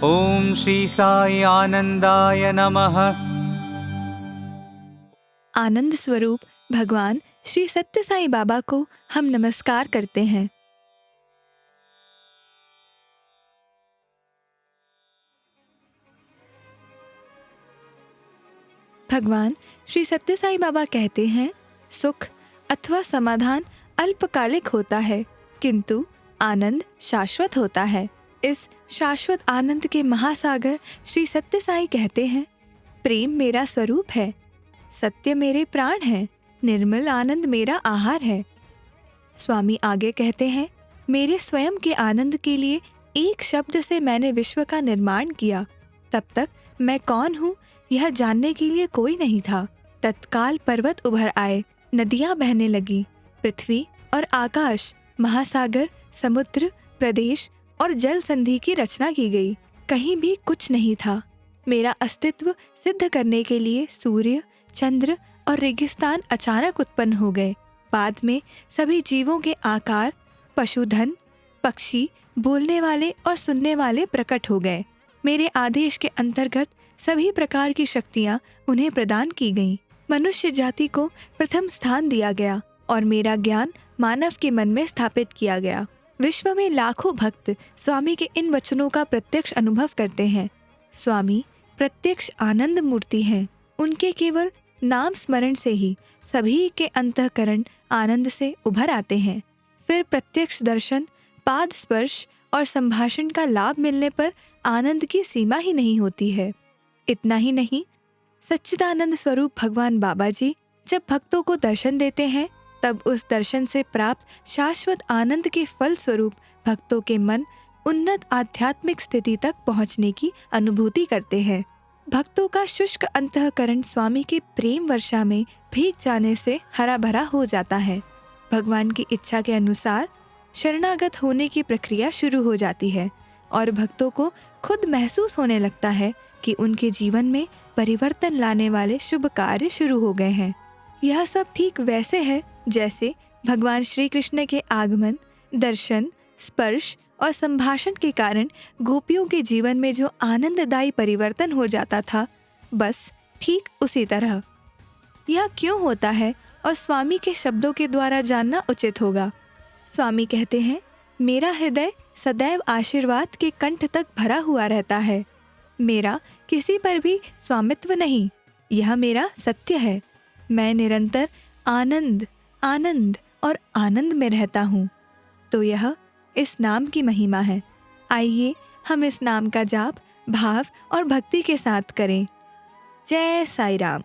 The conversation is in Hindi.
ओम श्री साई आनंदाय नमः। आनंद स्वरूप भगवान श्री सत्य साई बाबा को हम नमस्कार करते हैं। भगवान श्री सत्य साई बाबा कहते हैं, सुख अथवा समाधान अल्पकालिक होता है, किंतु आनंद शाश्वत होता है। इस शाश्वत आनंद के महासागर श्री सत्य साई कहते हैं, प्रेम मेरा स्वरूप है, सत्य मेरे प्राण है, निर्मल आनंद मेरा आहार है। स्वामी आगे कहते हैं, मेरे स्वयं के आनंद के लिए एक शब्द से मैंने विश्व का निर्माण किया। तब तक मैं कौन हूँ यह जानने के लिए कोई नहीं था। तत्काल पर्वत उभर आए, नदियां बहने लगी, पृथ्वी और आकाश, महासागर, समुद्र, प्रदेश और जल संधि की रचना की गई। कहीं भी कुछ नहीं था। मेरा अस्तित्व सिद्ध करने के लिए सूर्य, चंद्र और रेगिस्तान अचानक उत्पन्न हो गए। बाद में सभी जीवों के आकार, पशुधन, पक्षी, बोलने वाले और सुनने वाले प्रकट हो गए। मेरे आदेश के अंतर्गत सभी प्रकार की शक्तियाँ उन्हें प्रदान की गईं। मनुष्य जाति को प्रथम स्थान दिया गया और मेरा ज्ञान मानव के मन में स्थापित किया गया। विश्व में लाखों भक्त स्वामी के इन वचनों का प्रत्यक्ष अनुभव करते हैं। स्वामी प्रत्यक्ष आनंद मूर्ति हैं। उनके केवल नाम स्मरण से ही सभी के अंतःकरण आनंद से उभर आते हैं। फिर प्रत्यक्ष दर्शन, पाद स्पर्श और संभाषण का लाभ मिलने पर आनंद की सीमा ही नहीं होती है। इतना ही नहीं, सच्चिदानंद स्वरूप भगवान बाबा जी जब भक्तों को दर्शन देते हैं, तब उस दर्शन से प्राप्त शाश्वत आनंद के फल स्वरूप भक्तों के मन उन्नत आध्यात्मिक स्थिति तक पहुंचने की अनुभूति करते हैं। भक्तों का शुष्क अंतःकरण स्वामी के प्रेम वर्षा में भीग जाने से हरा भरा हो जाता है। भगवान की इच्छा के अनुसार शरणागत होने की प्रक्रिया शुरू हो जाती है और भक्तों को खुद महसूस होने लगता है कि उनके जीवन में परिवर्तन लाने वाले शुभ कार्य शुरू हो गए हैं। यह सब ठीक वैसे है जैसे भगवान श्री कृष्ण के आगमन, दर्शन, स्पर्श और संभाषण के कारण गोपियों के जीवन में जो आनंददायी परिवर्तन हो जाता था, बस ठीक उसी तरह। यह क्यों होता है और स्वामी के शब्दों के द्वारा जानना उचित होगा। स्वामी कहते हैं, मेरा हृदय सदैव आशीर्वाद के कंठ तक भरा हुआ रहता है। मेरा किसी पर भी स्वामित्व नहीं, यह मेरा सत्य है। मैं निरंतर आनंद, आनंद और आनंद में रहता हूँ। तो यह इस नाम की महिमा है। आइए हम इस नाम का जाप भाव और भक्ति के साथ करें। जय साई राम।